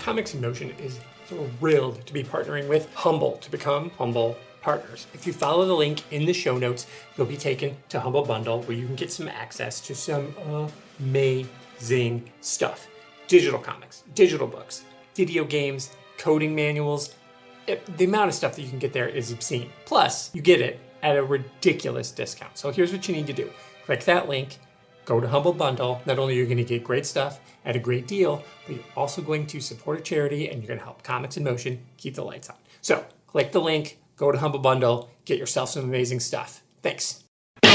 Comics in Motion is thrilled to be partnering with Humble to become Humble partners. If you follow the link in the show notes, you'll be taken to Humble Bundle, where you can get some access to some amazing stuff. Digital comics, digital books, video games, coding manuals. The amount of stuff that you can get there is obscene. Plus, you get it at a ridiculous discount. So here's what you need to do. Click that link, go to Humble Bundle. Not only are you going to get great stuff at a great deal, but you're also going to support a charity and you're going to help Comics in Motion keep the lights on. So click the link, go to Humble Bundle, get yourself some amazing stuff. Thanks. To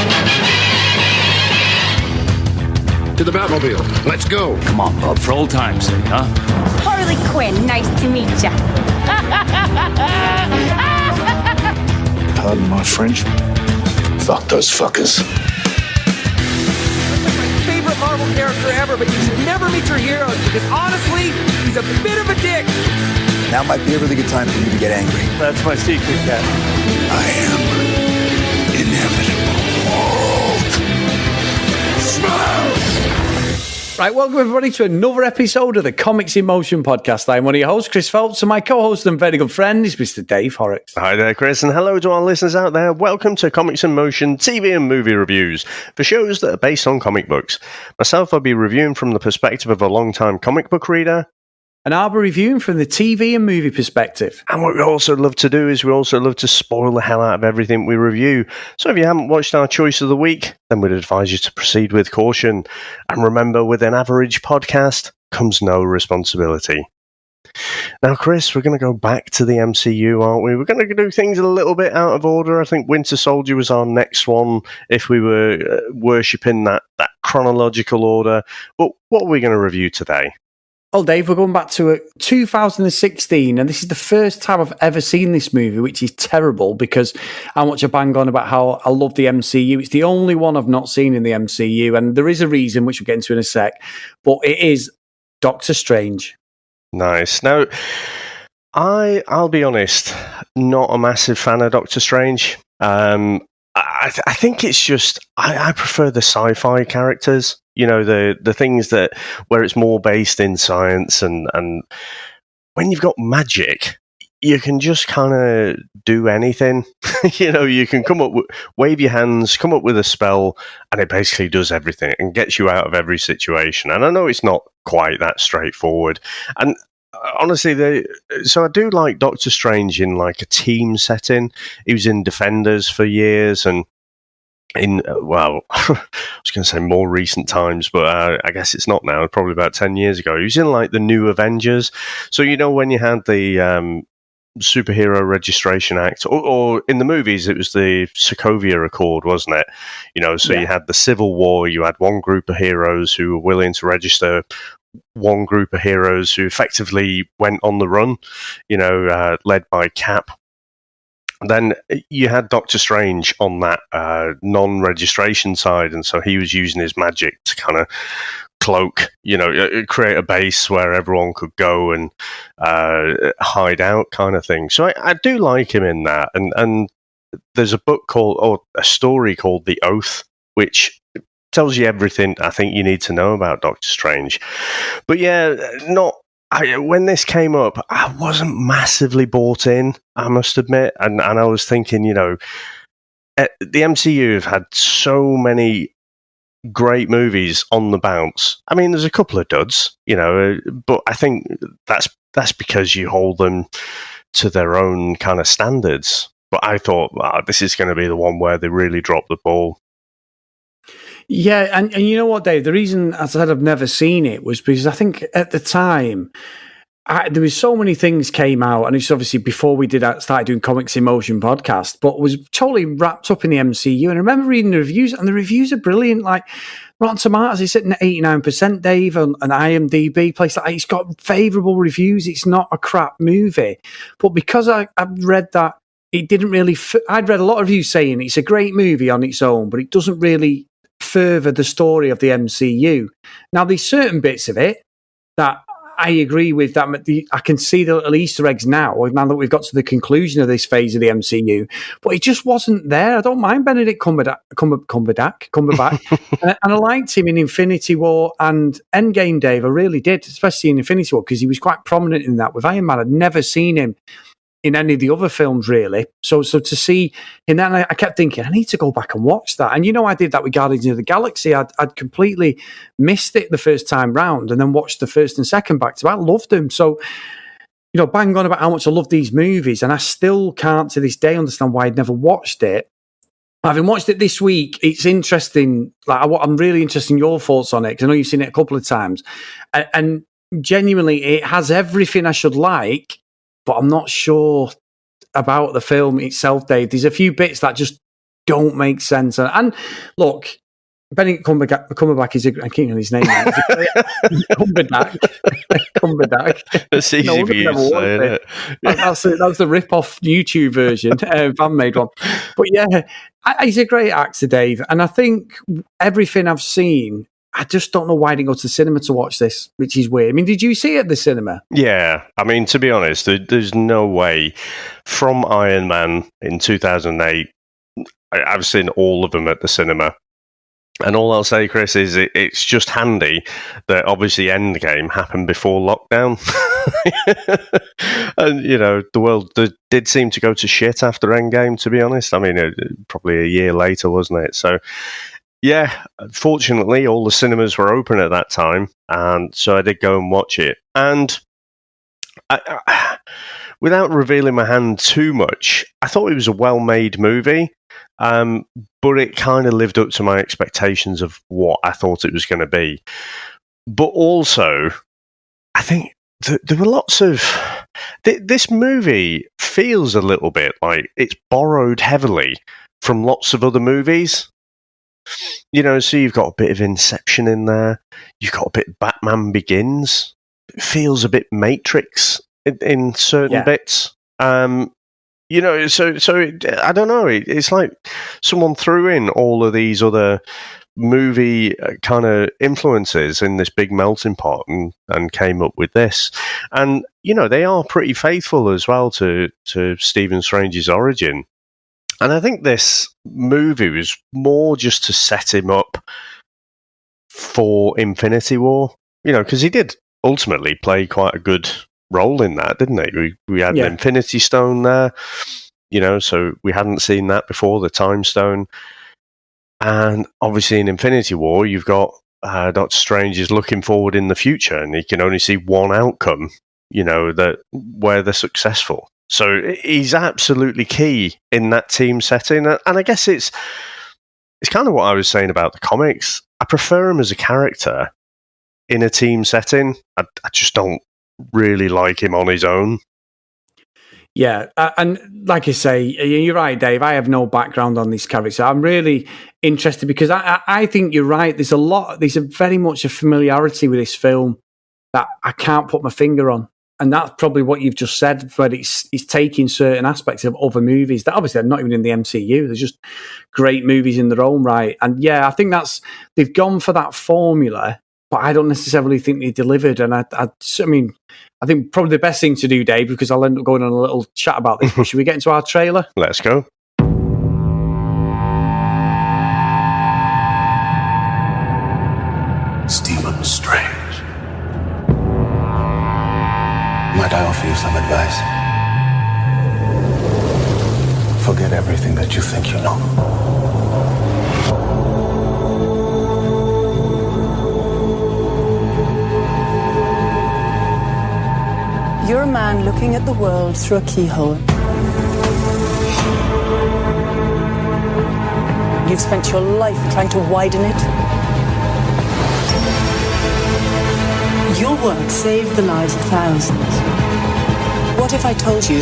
the Batmobile. Let's go. Come on, bub, for old time's sake, huh? Harley Quinn, nice to meet ya. Pardon my French. Fuck those fuckers. That's like my favorite Marvel character ever, but you should never meet your heroes because honestly, he's a bit of a dick. Now might be a really good time for you to get angry. That's my secret, Cat. I am inevitable. Smash! Right, welcome everybody to another episode of the Comics in Motion podcast. I'm one of your hosts, Chris Phelps, and my co-host and very good friend is Mr. Dave Horrocks. Hi there, Chris, and hello to our listeners out there. Welcome to Comics in Motion TV and movie reviews for shows that are based on comic books. Myself, I'll be reviewing from the perspective of a long-time comic book reader. And I'll be reviewing from the TV and movie perspective. And what we also love to do is we also love to spoil the hell out of everything we review. So if you haven't watched our choice of the week, then we'd advise you to proceed with caution. And remember, with an average podcast comes no responsibility. Now, Chris, we're going to go back to the MCU, aren't we? We're going to do things a little bit out of order. I think Winter Soldier was our next one if we were worshipping that chronological order. But what are we going to review today? Well, Dave, we're going back to 2016, and this is the first time I've ever seen this movie, which is terrible because how much I bang on about how I love the MCU. It's the only one I've not seen in the MCU, and there is a reason, which we'll get into in a sec, but it is Doctor Strange. Nice. Now, I'll be honest, not a massive fan of Doctor Strange. I think it's just I prefer the sci-fi characters. You know, the things that where it's more based in science, and when you've got magic, you can just kind of do anything. You know, you can wave your hands, come up with a spell, and it basically does everything and gets you out of every situation. And I know it's not quite that straightforward. And honestly, so I do like Doctor Strange in like a team setting. He was in Defenders for years, and in I was going to say more recent times, but I guess it's not now. Probably about 10 years ago, he was in like the New Avengers. So you know when you had the Superhero Registration Act, or in the movies it was the Sokovia Accord, wasn't it? You know, so You had the Civil War. You had one group of heroes who were willing to register, one group of heroes who effectively went on the run, you know, led by Cap. Then you had Doctor Strange on that non-registration side, and so he was using his magic to kind of cloak, you know, create a base where everyone could go and hide out kind of thing. So I do like him in that, and there's a a story called The Oath, which tells you everything I think you need to know about Doctor Strange. But yeah, when this came up, I wasn't massively bought in, I must admit. And I was thinking, you know, the MCU have had so many great movies on the bounce. I mean, there's a couple of duds, you know, but I think that's because you hold them to their own kind of standards. But I thought, this is going to be the one where they really drop the ball. Yeah, and you know what, Dave? The reason, as I said, I've never seen it was because I think at the time there was so many things came out, and it's obviously before we started doing Comics in Motion podcast, but was totally wrapped up in the MCU. And I remember reading the reviews, and the reviews are brilliant. Like Rotten Tomatoes is sitting at 89%, Dave, and IMDb place like it's got favourable reviews. It's not a crap movie, but because I've read that it didn't really. I'd read a lot of reviews saying it's a great movie on its own, but it doesn't really further the story of the MCU. Now, there's certain bits of it that I agree with that. I can see the little Easter eggs now that we've got to the conclusion of this phase of the MCU, but it just wasn't there. I don't mind Benedict Cumberbatch, and I liked him in Infinity War and Endgame, Dave. I really did, especially in Infinity War, because he was quite prominent in that. With Iron Man, I'd never seen him in any of the other films, really. So to see in that, I kept thinking, I need to go back and watch that. And I did that with Guardians of the Galaxy. I'd completely missed it the first time round, and then watched the first and second back to back. I loved them. So, bang on about how much I love these movies, and I still can't to this day understand why I'd never watched it. Having watched it this week, it's interesting. I'm really interested in your thoughts on it, because I know you've seen it a couple of times, and genuinely, it has everything I should like. But I'm not sure about the film itself, Dave. There's a few bits that just don't make sense. And look, Benedict Cumberbatch is I can't know his name. Cumberbatch. It's easy for you to say, isn't it? That's the rip-off YouTube version. Fan made one. But yeah, he's a great actor, Dave. And I think everything I've seen, I just don't know why I didn't go to the cinema to watch this, which is weird. I mean, did you see it at the cinema? Yeah. I mean, to be honest, there's no way from Iron Man in 2008, I've seen all of them at the cinema. And all I'll say, Chris, is it's just handy that obviously Endgame happened before lockdown. And, the world did seem to go to shit after Endgame, to be honest. I mean, probably a year later, wasn't it? So, yeah, fortunately, all the cinemas were open at that time, and so I did go and watch it. And without revealing my hand too much, I thought it was a well-made movie, but it kind of lived up to my expectations of what I thought it was going to be. But also, I think there were lots of... This movie feels a little bit like it's borrowed heavily from lots of other movies. So you've got a bit of Inception in there. You've got a bit of Batman Begins. It feels a bit Matrix in certain bits. So I don't know. It's like someone threw in all of these other movie kind of influences in this big melting pot and came up with this. And, they are pretty faithful as well to Stephen Strange's origin. And I think this movie was more just to set him up for Infinity War, because he did ultimately play quite a good role in that, didn't he? We had the Infinity Stone there, so we hadn't seen that before, the Time Stone. And obviously in Infinity War, you've got Doctor Strange is looking forward in the future, and he can only see one outcome, where they're successful. So he's absolutely key in that team setting. And I guess it's kind of what I was saying about the comics. I prefer him as a character in a team setting. I just don't really like him on his own. Yeah, and like I say, you're right, Dave. I have no background on this character. I'm really interested because I think you're right. There's very much a familiarity with this film that I can't put my finger on. And that's probably what you've just said, but it's taking certain aspects of other movies that obviously are not even in the MCU. They're just great movies in their own right. And yeah, I think they've gone for that formula, but I don't necessarily think they delivered. And I think probably the best thing to do, Dave, because I'll end up going on a little chat about this, but should we get into our trailer? Let's go. Stephen Strange. Might I offer you some advice? Forget everything that you think you know. You're a man looking at the world through a keyhole. You've spent your life trying to widen it. Your work saved the lives of thousands. What if I told you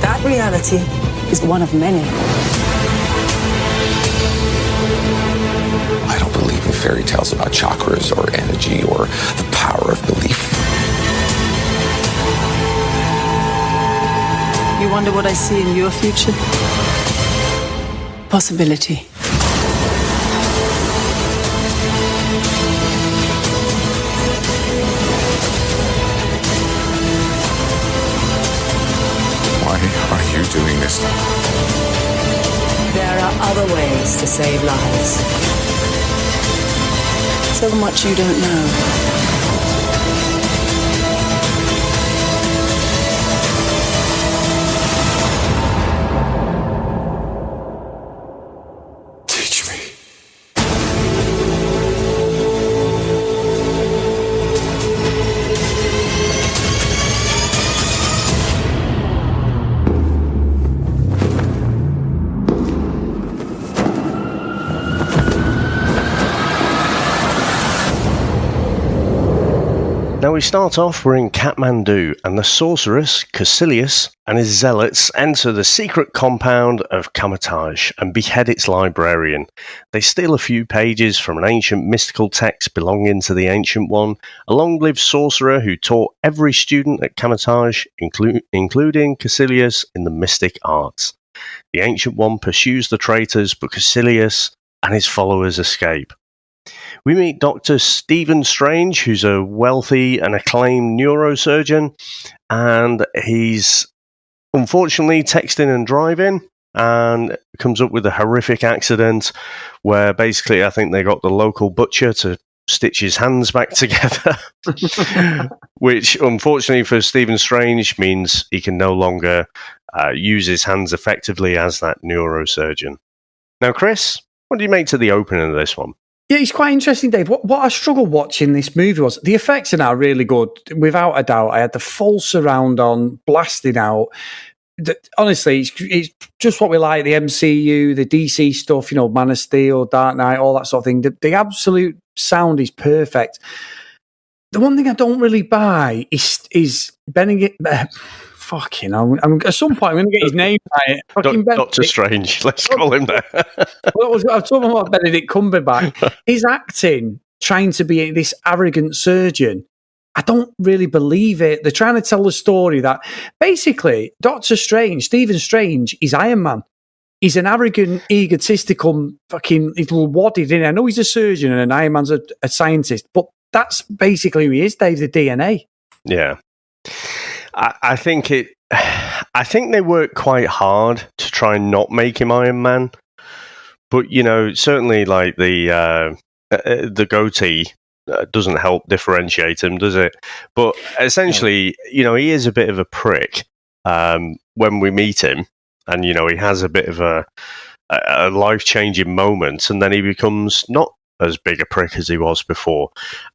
that reality is one of many? I don't believe in fairy tales about chakras or energy or the power of belief. You wonder what I see in your future? Possibility. protagonist. There are other ways to save lives. So much you don't know. Teach me. Now we start off, we're in Kathmandu, and the sorceress, Caecilius, and his zealots enter the secret compound of Kamar-Taj and behead its librarian. They steal a few pages from an ancient mystical text belonging to the Ancient One, a long-lived sorcerer who taught every student at Kamar-Taj, including Caecilius, in the mystic arts. The Ancient One pursues the traitors, but Caecilius and his followers escape. We meet Dr. Stephen Strange, who's a wealthy and acclaimed neurosurgeon, and he's unfortunately texting and driving and comes up with a horrific accident where basically I think they got the local butcher to stitch his hands back together, which unfortunately for Stephen Strange means he can no longer use his hands effectively as that neurosurgeon. Now, Chris, what do you make to the opening of this one? Yeah, it's quite interesting, Dave. What I struggled watching this movie was the effects are now really good, without a doubt. I had the full surround on, blasting out. Honestly, it's just what we like, the MCU, the DC stuff, you know, Man of Steel, Dark Knight, all that sort of thing. The absolute sound is perfect. The one thing I don't really buy is Benedict... Fucking hell. At some point, I'm going to get his name right. Doctor Strange. Let's call him that. I was talking about Benedict Cumberbatch. His acting, trying to be this arrogant surgeon, I don't really believe it. They're trying to tell the story that basically Doctor Strange, Stephen Strange, is Iron Man. He's an arrogant, egotistical, fucking little wadded in. I know he's a surgeon and Iron Man's a scientist, but that's basically who he is, Dave, the DNA. Yeah. I think they work quite hard to try and not make him Iron Man, but you know, certainly like the goatee doesn't help differentiate him, does it? But essentially, you know, he is a bit of a prick when we meet him, and you know, he has a bit of a life-changing moment, and then he becomes not as big a prick as he was before.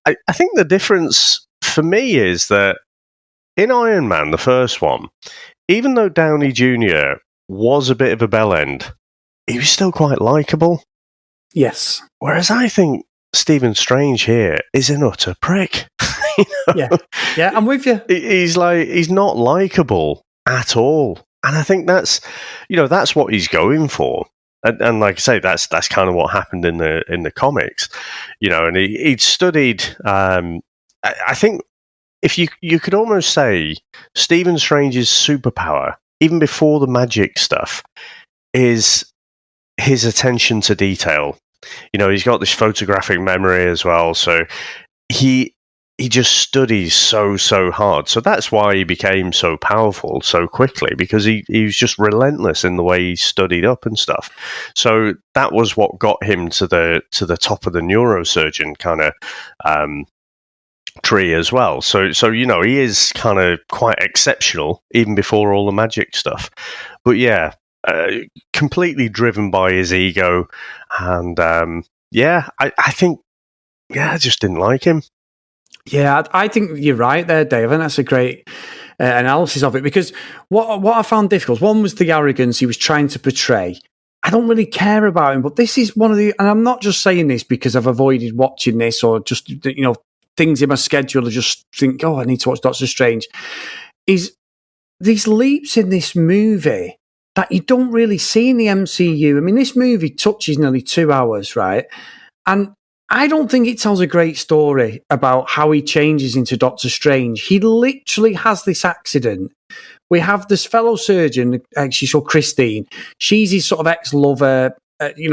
I think the difference for me is that in Iron Man, the first one, even though Downey Jr. was a bit of a bellend, he was still quite likeable. Yes. Whereas I think Stephen Strange here is an utter prick. You know? Yeah, I'm with you. He's not likeable at all. And I think that's what he's going for. And like I say, that's kind of what happened in the comics. You know, and he'd studied, I think, if you could almost say Stephen Strange's superpower, even before the magic stuff, is his attention to detail. You know, he's got this photographic memory as well, so he just studies so hard. So that's why he became so powerful so quickly, because he was just relentless in the way he studied up and stuff. So that was what got him to the top of the neurosurgeon kind of tree as well. So you know, he is kind of quite exceptional even before all the magic stuff. But yeah, completely driven by his ego, and I think I just didn't like him. Yeah, I think you're right there, Dave, and that's a great analysis of it, because what I found difficult, one was the arrogance he was trying to portray. I don't really care about him, but this is one of the, and I'm not just saying this because I've avoided watching this or just, you know, things in my schedule I just think, I need to watch Doctor Strange, is these leaps in this movie that you don't really see in the MCU. I mean, this movie touches nearly 2 hours, right? And I don't think it tells a great story about how he changes into Doctor Strange. He literally has this accident. We have this fellow surgeon, she's called Christine. She's his sort of ex-lover.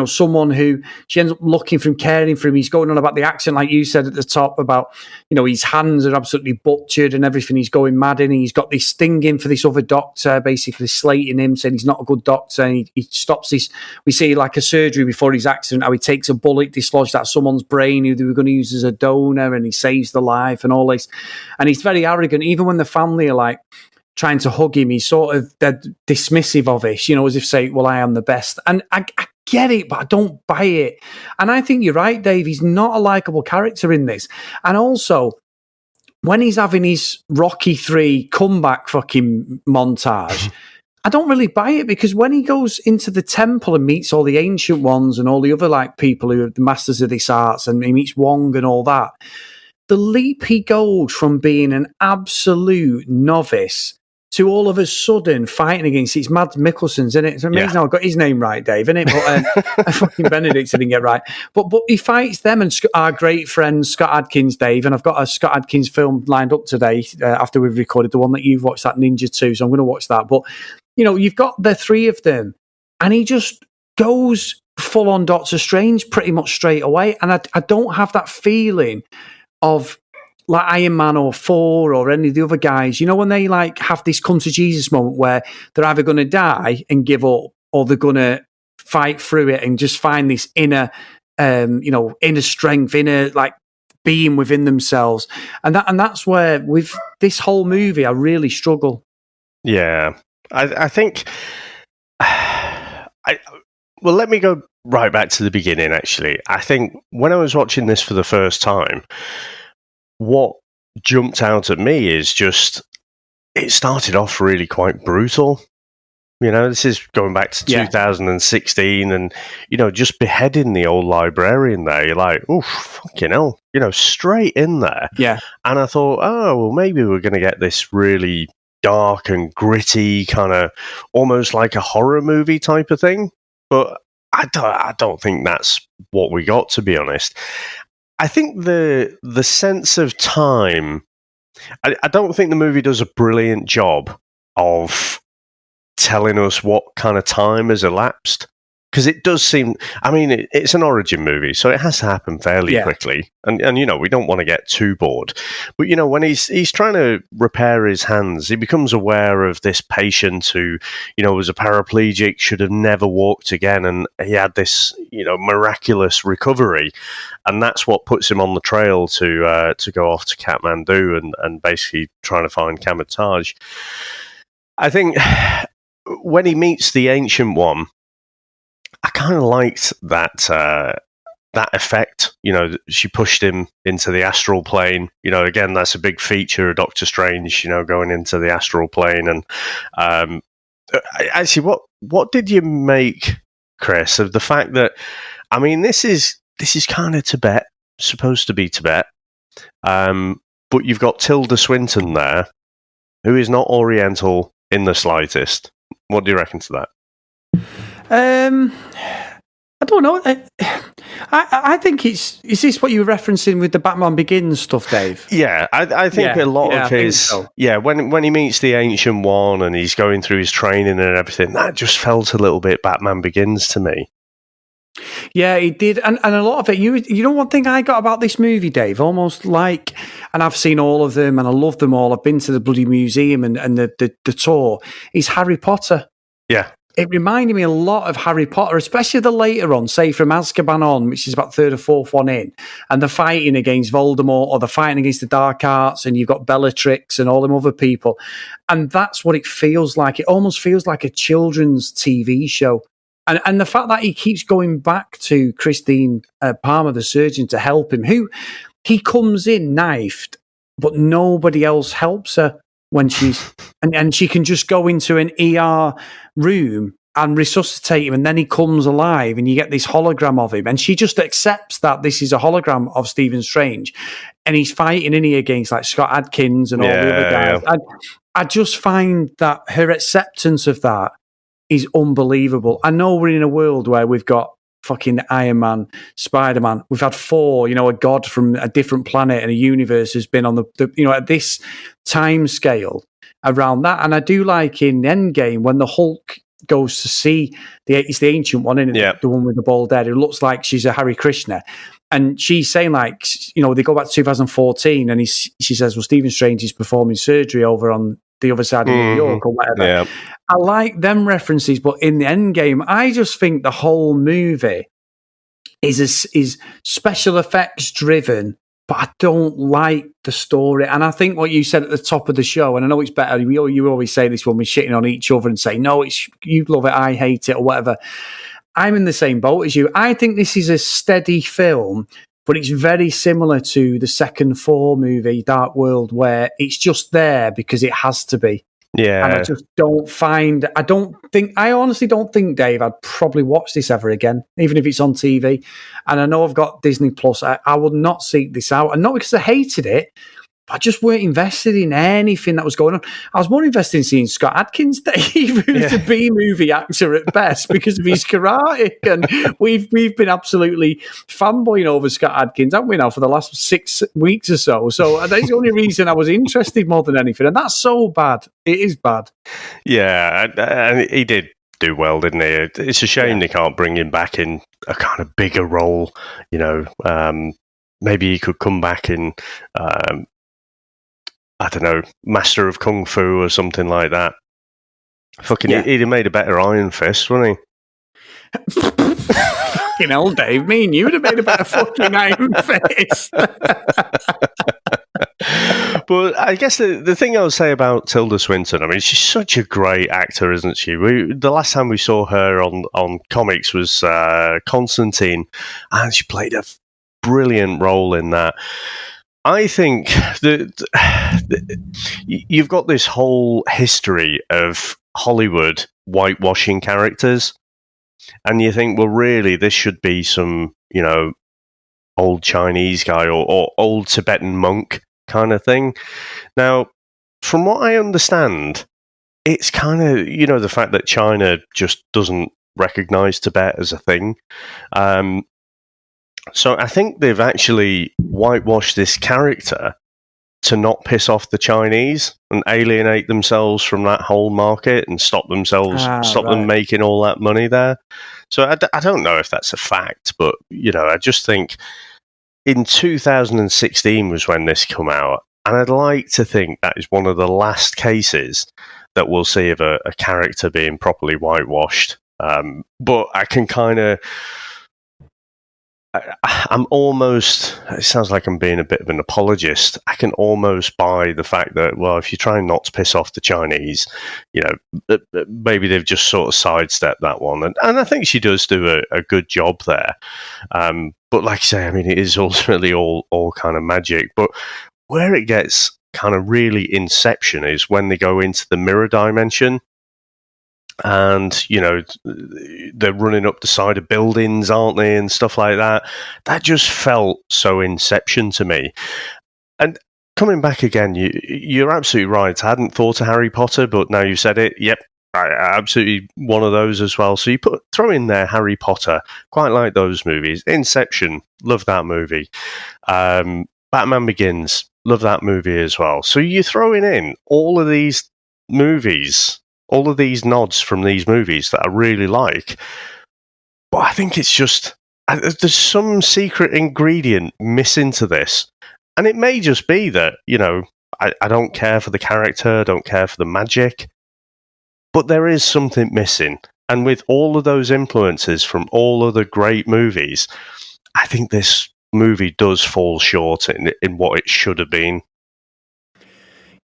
someone who she ends up looking for him, caring for him. He's going on about the accent, like you said at the top, about, his hands are absolutely butchered and everything. He's going mad in. He's got this thing in for this other doctor, basically slating him, saying he's not a good doctor. And he stops this. We see like a surgery before his accident, how he takes a bullet dislodged out of someone's brain who they were going to use as a donor, and he saves the life and all this. And he's very arrogant, even when the family are like trying to hug him. He's sort of dismissive of it, as if say, well, I am the best. And I get it, but I don't buy it. And I think you're right, Dave. He's not a likable character in this. And also, when he's having his Rocky 3 comeback fucking montage, I don't really buy it, because when he goes into the temple and meets all the ancient ones and all the other like people who are the masters of this arts, and he meets Wong and all that, the leap he goes from being an absolute novice to all of a sudden fighting against it's Mads Mikkelsen's, isn't it? It's amazing how I got his name right, Dave, isn't it? But fucking Benedict didn't get right. But he fights them and our great friend Scott Adkins, Dave, and I've got a Scott Adkins film lined up today after we've recorded the one that you've watched, that Ninja 2, so I'm going to watch that. But, you've got the three of them, and he just goes full on Doctor Strange pretty much straight away, and I don't have that feeling of like Iron Man or Thor or any of the other guys, when they like have this come to Jesus moment where they're either going to die and give up, or they're going to fight through it and just find this inner, inner strength, inner like being within themselves. And that's where with this whole movie, I really struggle. Yeah, I think. Well, let me go right back to the beginning. Actually, I think when I was watching this for the first time, what jumped out at me is just, it started off really quite brutal. This is going back to 2016 and, just beheading the old librarian there. You're like, oof, fucking hell, straight in there. Yeah. And I thought, oh, well, maybe we're going to get this really dark and gritty kind of almost like a horror movie type of thing. But I don't think that's what we got, to be honest. I think the sense of time, I don't think the movie does a brilliant job of telling us what kind of time has elapsed. Because it does seem, it's an origin movie, so it has to happen fairly quickly. And we don't want to get too bored. But, when he's trying to repair his hands, he becomes aware of this patient who, was a paraplegic, should have never walked again. And he had this, miraculous recovery. And that's what puts him on the trail to go off to Kathmandu and basically trying to find Kamar-Taj. I think when he meets the Ancient One, I kind of liked that effect. She pushed him into the astral plane. Again, that's a big feature of Doctor Strange. Going into the astral plane. And actually, what did you make, Chris, of the fact that? This is kind of Tibet, supposed to be Tibet, but you've got Tilda Swinton there, who is not Oriental in the slightest. What do you reckon to that? I don't know. I think is this what you were referencing with the Batman Begins stuff, Dave? Yeah, I think a lot of his... So. Yeah, when he meets the Ancient One and he's going through his training and everything, that just felt a little bit Batman Begins to me. Yeah, it did. And a lot of it, you know one thing I got about this movie, Dave, almost like, and I've seen all of them and I love them all, I've been to the bloody museum and the tour, is Harry Potter. Yeah. It reminded me a lot of Harry Potter, especially the later on, say from Azkaban on, which is about third or fourth one in, and the fighting against Voldemort or the fighting against the dark arts, and you've got Bellatrix and all them other people. And that's what it feels like. It almost feels like a children's TV show. And the fact that he keeps going back to Christine Palmer, the surgeon, to help him, who he comes in knifed, but nobody else helps her when she's... And she can just go into an ER room and resuscitate him, and then he comes alive, and you get this hologram of him, and she just accepts that this is a hologram of Stephen Strange, and he's fighting in here against like Scott Adkins and all the other guys. Yeah. I just find that her acceptance of that is unbelievable. I know we're in a world where we've got fucking Iron Man, Spider-Man. We've had 4, a god from a different planet and a universe has been on the at this time scale around that. And I do like in Endgame when the Hulk goes to see it's the ancient one, isn't it? Yeah. The one with the bald head, who looks like she's a Hare Krishna. And she's saying, like, they go back to 2014, and she says, well, Stephen Strange is performing surgery over on the other side of New York or whatever. Yeah. I like them references, but in the end game, I just think the whole movie is special effects driven, but I don't like the story. And I think what you said at the top of the show, and I know it's better, you always say this when we're shitting on each other and say, no, it's you love it, I hate it, or whatever. I'm in the same boat as you. I think this is a steady film, but it's very similar to the second Thor movie, Dark World, where it's just there because it has to be. Yeah. And I just I honestly don't think, Dave, I'd probably watch this ever again, even if it's on TV. And I know I've got Disney Plus. I would not seek this out. And not because I hated it, but I just weren't invested in anything that was going on. I was more invested in seeing Scott Adkins, Dave, who's a B-movie actor at best because of his karate. And we've been absolutely fanboying over Scott Adkins, haven't we now, for the last 6 weeks or so? So that's the only reason I was interested more than anything. And that's so bad. It is bad. Yeah, and he did do well, didn't he? It's a shame they can't bring him back in a kind of bigger role. Maybe he could come back in... I don't know, Master of Kung Fu or something like that. He'd have made a better Iron Fist, wouldn't he? Fucking hell, Dave. Me and you would have made a better fucking Iron Fist. But I guess the thing I would say about Tilda Swinton, I mean, she's such a great actor, isn't she? The last time we saw her on comics was Constantine, and she played a brilliant role in that. I think that you've got this whole history of Hollywood whitewashing characters, and you think, well, really, this should be some, old Chinese guy or old Tibetan monk kind of thing. Now, from what I understand, it's kind of, the fact that China just doesn't recognize Tibet as a thing. So I think they've actually whitewashed this character to not piss off the Chinese and alienate themselves from that whole market and stop them making all that money there. So I don't know if that's a fact, but I just think in 2016 was when this came out, and I'd like to think that is one of the last cases that we'll see of a character being properly whitewashed. But I can kind of... I'm almost... It sounds like I'm being a bit of an apologist. I can almost buy the fact that, well, if you're trying not to piss off the Chinese, maybe they've just sort of sidestepped that one. And I think she does do a good job there. But like I say, I mean, it is ultimately all kind of magic. But where it gets kind of really Inception is when they go into the mirror dimension. And, they're running up the side of buildings, aren't they, and stuff like that. That just felt so Inception to me. And coming back again, you're absolutely right. I hadn't thought of Harry Potter, but now you said it, yep, absolutely one of those as well. So you throw in there Harry Potter, quite like those movies. Inception, love that movie. Batman Begins, love that movie as well. So you're throwing in all of these movies, all of these nods from these movies that I really like. But I think it's just, there's some secret ingredient missing to this. And it may just be that, I don't care for the character, I don't care for the magic, but there is something missing. And with all of those influences from all of the great movies, I think this movie does fall short in what it should have been.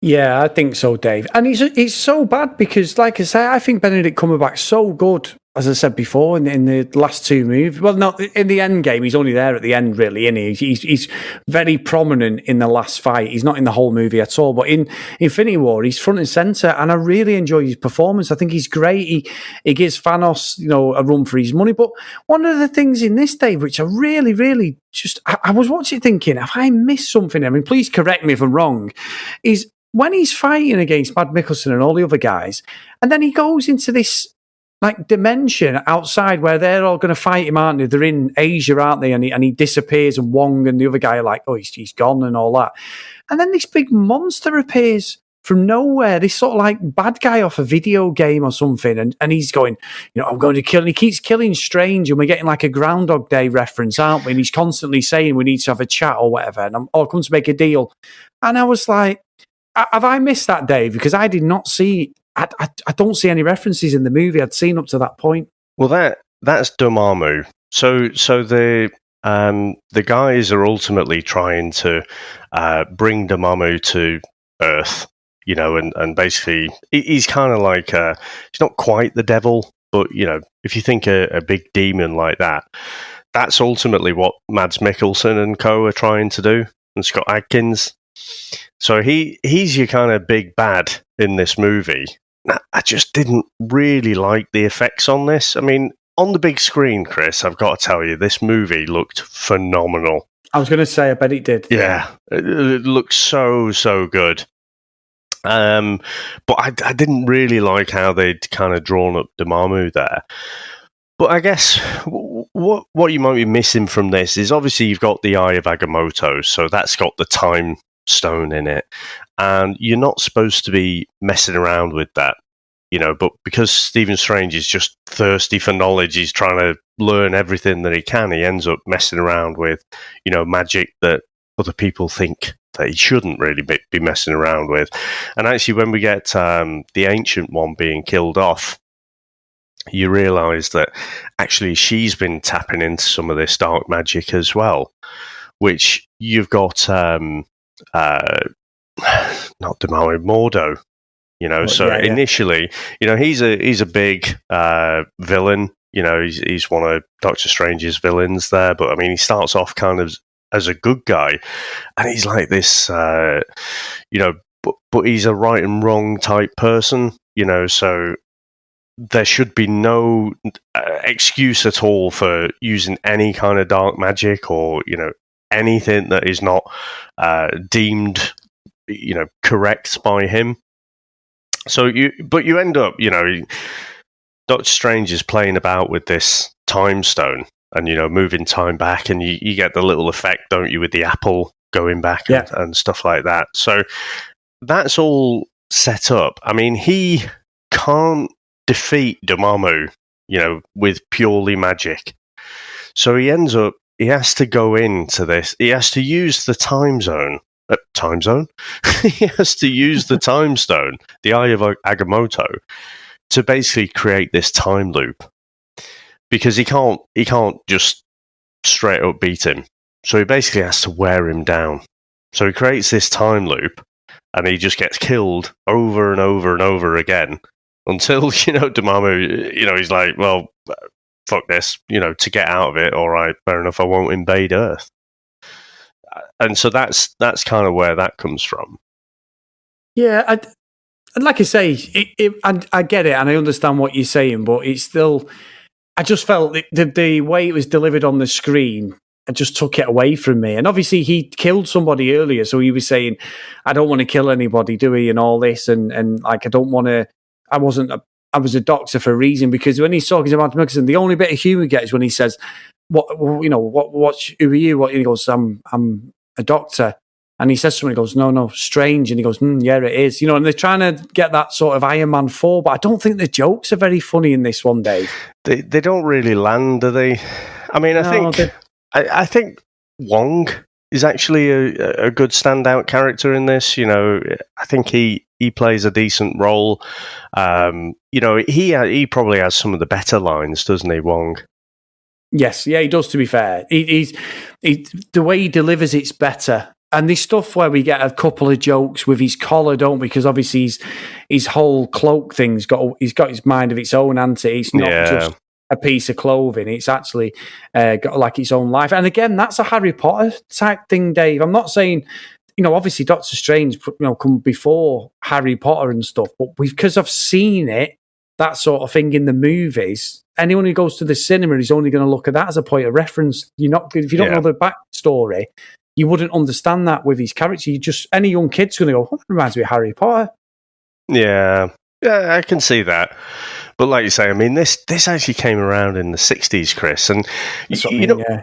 Yeah, I think so, Dave. And it's so bad because, like I say, I think Benedict Cumberbatch's so good, as I said before, in the last two movies. Well, not in the end game. He's only there at the end, really, isn't he? He's very prominent in the last fight. He's not in the whole movie at all. But in Infinity War, he's front and centre, and I really enjoy his performance. I think he's great. He gives Thanos, a run for his money. But one of the things in this, Dave, which I really, really I was watching thinking, have I missed something? I mean, please correct me if I'm wrong, is when he's fighting against Mads Mikkelsen and all the other guys, and then he goes into this dimension outside where they're all going to fight him, aren't they? They're in Asia, aren't they? And he disappears, and Wong and the other guy are like, oh, he's gone and all that. And then this big monster appears from nowhere, this sort of like bad guy off a video game or something, and he's going, I'm going to kill, and he keeps killing Strange, and we're getting like a Groundhog Day reference, aren't we? And he's constantly saying we need to have a chat or whatever, and I'll come to make a deal. And I was like, have I missed that, Dave? Because I did not see, I don't see any references in the movie I'd seen up to that point. Well, that's Dormammu. So the guys are ultimately trying to bring Dormammu to Earth, and basically he's kind of like he's not quite the devil, but if you think a big demon like that, that's ultimately what Mads Mikkelsen and co are trying to do, and Scott Adkins. So he's your kind of big bad in this movie. I just didn't really like the effects on this. I mean, on the big screen, Chris, I've got to tell you, this movie looked phenomenal. I was going to say, I bet it did. Yeah, it looked so good. But I didn't really like how they'd kind of drawn up Dormammu there. But I guess what you might be missing from this is obviously you've got the Eye of Agamotto, so that's got the time stone in it, and you're not supposed to be messing around with that, but because Stephen Strange is just thirsty for knowledge, he's trying to learn everything that he can, he ends up messing around with, magic that other people think that he shouldn't really be messing around with. And actually, when we get the Ancient One being killed off, you realise that actually she's been tapping into some of this dark magic as well, which you've got not Dormammu, Mordo. Initially, he's a big villain. He's one of Doctor Strange's villains there, but I mean, he starts off kind of as a good guy, and he's like this, but he's a right and wrong type person, so there should be no excuse at all for using any kind of dark magic or, anything that is not deemed, correct by him. So you end up, Doctor Strange is playing about with this time stone and, moving time back, and you get the little effect, don't you, with the apple going back and stuff like that. So that's all set up. I mean, he can't defeat Dormammu, with purely magic. So he has to go into this. He has to use the time zone. He has to use the time stone, the Eye of Agamotto, to basically create this time loop. Because he can't just straight up beat him. So he basically has to wear him down. So he creates this time loop, and he just gets killed over and over and over again until, Dormammu, he's like, well, fuck this, to get out of it, all right, fair enough, I won't invade Earth. And so that's kind of where that comes from. Yeah, like I say, I get it, and I understand what you're saying, but it's still, I just felt the way it was delivered on the screen, it just took it away from me. And obviously he killed somebody earlier, so he was saying, I don't want to kill anybody, do he, and all this, and like, I don't want to, I was a doctor for a reason, because when he's talking about Mikkelsen, the only bit of humour he gets when he says, who are you? And he goes, I'm a doctor. And he says something, he goes, no, Strange. And he goes, yeah, it is. And they're trying to get that sort of Iron Man 4, but I don't think the jokes are very funny in this one, Dave. They don't really land, do they? I mean, I think Wong is actually a good standout character in this. I think he plays a decent role. He probably has some of the better lines, doesn't he, Wong? Yes, yeah, he does, to be fair. He's the way he delivers it's better. And this stuff where we get a couple of jokes with his collar, don't we? Because obviously his whole cloak thing's got his mind of its own, hasn't it? It's not just a piece of clothing. It's actually got like its own life. And again, that's a Harry Potter type thing, Dave. I'm not saying, obviously Doctor Strange, come before Harry Potter and stuff, but because I've seen it, that sort of thing in the movies, anyone who goes to the cinema is only going to look at that as a point of reference. If you don't know the backstory, you wouldn't understand that with his character. Any young kid's going to go, that reminds me of Harry Potter. Yeah, I can see that. But like you say, I mean, this actually came around in the 60s, Chris. And,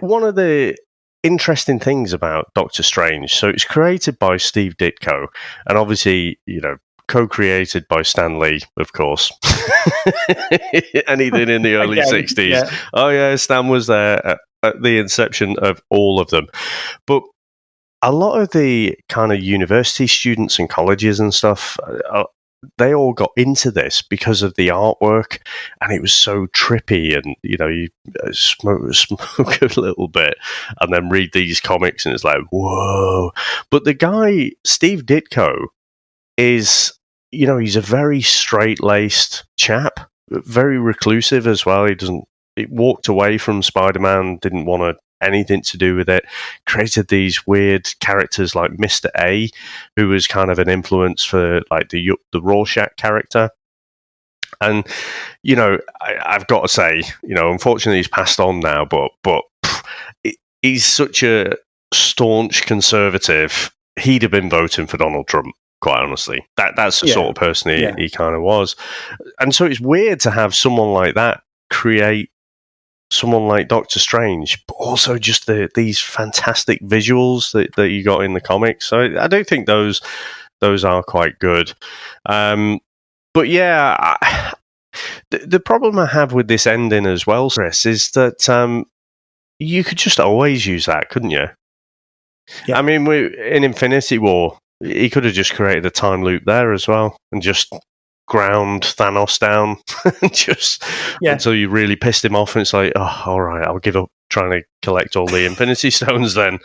one of the interesting things about Doctor Strange, so it's created by Steve Ditko. And obviously, co-created by Stan Lee, of course. Anything in the early 60s. Yeah. Oh, yeah, Stan was there at the inception of all of them. But a lot of the kind of university students and colleges and stuff, they all got into this because of the artwork, and it was so trippy. And you smoke a little bit, and then read these comics, and it's like, whoa! But the guy Steve Ditko is, he's a very straight-laced chap, very reclusive as well. He walked away from Spider-Man, didn't want anything to do with it, created these weird characters like Mr. A, who was kind of an influence for like the Rorschach character. And, I've got to say, unfortunately he's passed on now, but he's such a staunch conservative. He'd have been voting for Donald Trump, quite honestly. That's the sort of person he kind of was. And so it's weird to have someone like that create someone like Doctor Strange, but also just these fantastic visuals that you got in the comics. So I do think those are quite good. But yeah, the problem I have with this ending as well, Chris, is that you could just always use that, couldn't you? Yeah. I mean, in Infinity War, he could have just created a time loop there as well and just ground Thanos down until you really pissed him off, and it's like, oh, all right, I'll give up trying to collect all the Infinity Stones then.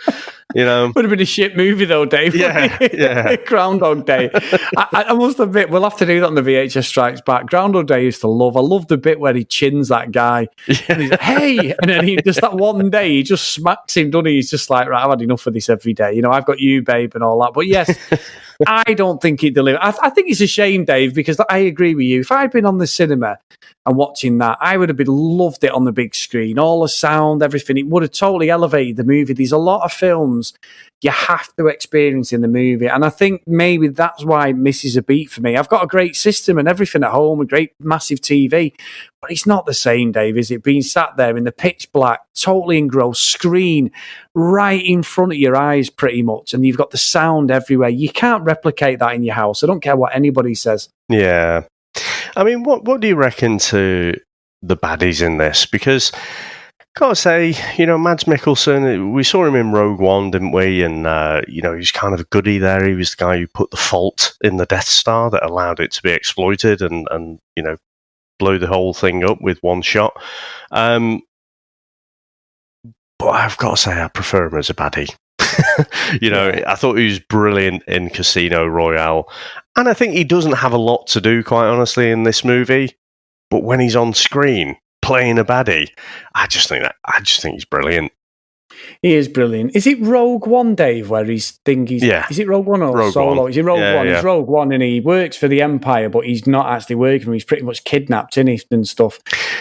Would have been a shit movie though, Dave. Yeah. Groundhog Day. I must admit, we'll have to do that on the VHS Strikes Back. Groundhog Day I used to love. I love the bit where he chins that guy. And he's like, hey! And then he just that one day, he just smacks him, doesn't he? He's just like, right, I've had enough of this every day. I've got you, babe, and all that. But yes, I don't think it delivered. I think it's a shame, Dave, because I agree with you. If I'd been on the cinema and watching that, I would have loved it on the big screen. All the sound, everything. It would have totally elevated the movie. There's a lot of films you have to experience in the movie, and I think maybe that's why it misses a beat for me. I've got a great system and everything at home, a great massive TV, but it's not the same, Dave, is it? Being sat there in the pitch black, totally engrossed screen right in front of your eyes pretty much, and you've got the sound everywhere. You can't replicate that in your house. I don't care what anybody says. Yeah. I mean, what do you reckon to the baddies in this? Because gotta say, Mads Mikkelsen, we saw him in Rogue One, didn't we? And, he was kind of a goodie there. He was the guy who put the fault in the Death Star that allowed it to be exploited and blow the whole thing up with one shot. But I've got to say, I prefer him as a baddie. I thought he was brilliant in Casino Royale. And I think he doesn't have a lot to do, quite honestly, in this movie. But when he's on screen playing a baddie, I just think he's brilliant. He is brilliant. Is it Rogue One, Dave, where is it Rogue One or Rogue Solo? One. Is it Rogue One? Yeah. It's Rogue One, and he works for the Empire, but he's not actually working. He's pretty much kidnapped, isn't he, and stuff.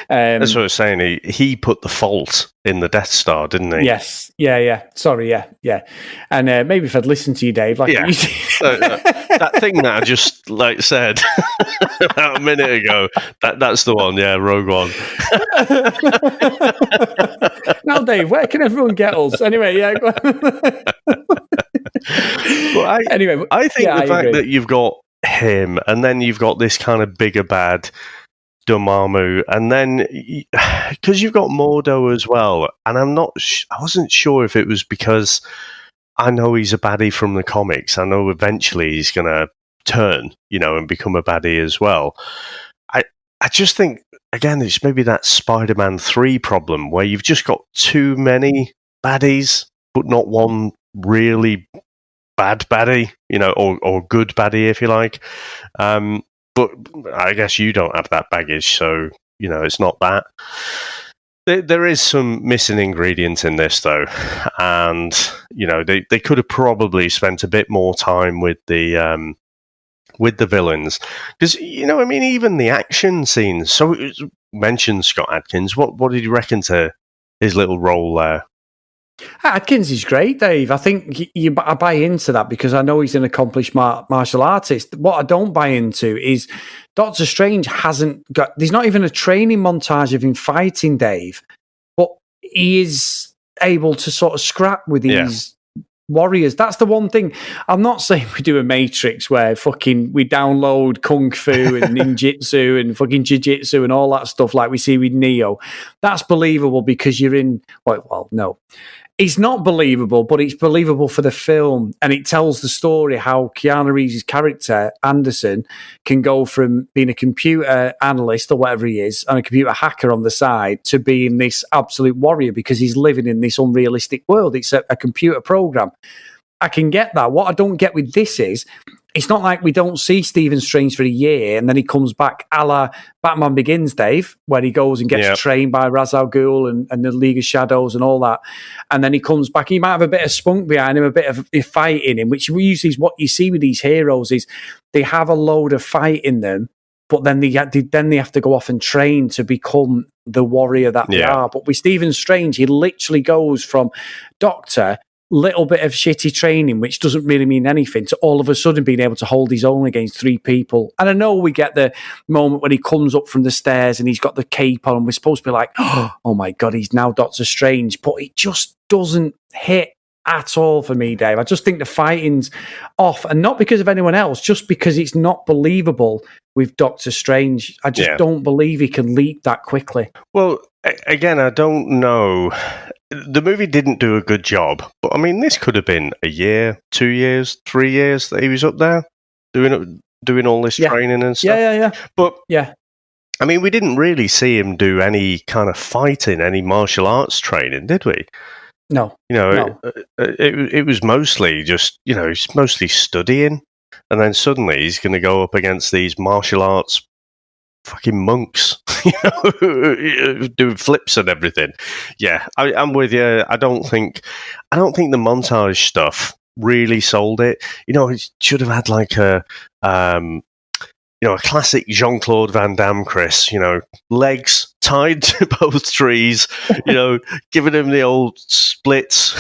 That's what I was saying. He put the fault in the Death Star, didn't he? Yes. Yeah. Sorry, yeah. And maybe if I'd listened to you, Dave, that thing that I just said about a minute ago, that's the one. Yeah, Rogue One. Now, Dave, where can everyone get us? Anyway, yeah. I think the fact that you've got him, and then you've got this kind of bigger bad, Dormammu, and then because you've got Mordo as well, and I wasn't sure if it was because I know he's a baddie from the comics. I know eventually he's going to turn, and become a baddie as well. I just think, again, it's maybe that Spider-Man 3 problem where you've just got too many baddies, but not one really bad baddie, or good baddie, if you like. But I guess you don't have that baggage, so, it's not that. There is some missing ingredients in this, though, and, they could have probably spent a bit more time with the villains, because even the action scenes. So it mentioned Scott Adkins. What did you reckon to his little role there? Adkins is great, Dave. I think I buy into that because I know he's an accomplished martial artist. What I don't buy into is Doctor Strange there's not even a training montage of him fighting, Dave, but he is able to sort of scrap with these warriors. That's the one thing. I'm not saying we do a Matrix where fucking we download kung fu and ninjutsu and fucking jiu-jitsu and all that stuff like we see with Neo. That's believable because you're in. Well, no. It's not believable, but it's believable for the film, and it tells the story how Keanu Reeves' character, Anderson, can go from being a computer analyst or whatever he is, and a computer hacker on the side, to being this absolute warrior because he's living in this unrealistic world. It's a computer program. I can get that. What I don't get with this is, it's not like we don't see Stephen Strange for a year and then he comes back a la Batman Begins, Dave, where he goes and gets trained by Ra's al Ghul and the League of Shadows and all that. And then he comes back. He might have a bit of spunk behind him, a bit of fight in him, which usually is what you see with these heroes is they have a load of fight in them, but then they have to go off and train to become the warrior that they are. But with Stephen Strange, he literally goes from doctor, little bit of shitty training, which doesn't really mean anything, to all of a sudden being able to hold his own against 3 people. And I know we get the moment when he comes up from the stairs and he's got the cape on and we're supposed to be like, oh my God, he's now Doctor Strange. But it just doesn't hit at all for me, Dave. I just think the fighting's off, and not because of anyone else, just because it's not believable with Doctor Strange. I just don't believe he can leap that quickly. Well, again, I don't know. The movie didn't do a good job, but I mean, this could have been a year, 2 years, 3 years that he was up there doing all this training and stuff. Yeah. But I mean, we didn't really see him do any kind of fighting, any martial arts training, did we? No. It was mostly just, he's mostly studying, and then suddenly he's going to go up against these martial arts fucking monks, doing flips and everything. Yeah, I'm with you. I don't think the montage stuff really sold it. It should have had like a classic Jean-Claude Van Damme, Chris. Legs tied to both trees. Giving him the old splits.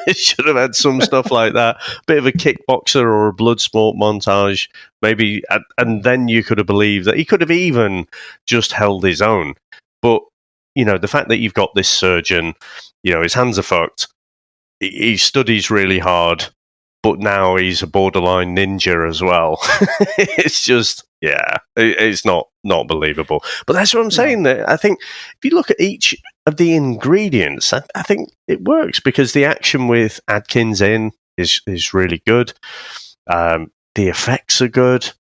It should have had some stuff like that. Bit of a kickboxer or a blood sport montage, maybe, and then you could have believed that he could have even just held his own. But the fact that you've got this surgeon, his hands are fucked. He studies really hard. But now he's a borderline ninja as well. It's just, it's not believable. But that's what I'm saying. That I think if you look at each of the ingredients, I think it works because the action with Adkins is really good. The effects are good.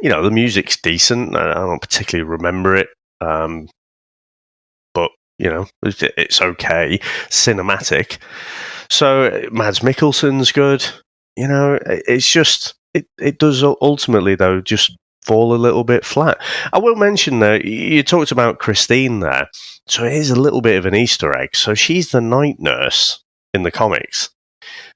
The music's decent. I don't particularly remember it, but it's okay. Cinematic. So Mads Mikkelsen's good. It's just it does ultimately though just fall a little bit flat. I will mention that you talked about Christine there, so it is a little bit of an Easter egg. So she's the night nurse in the comics.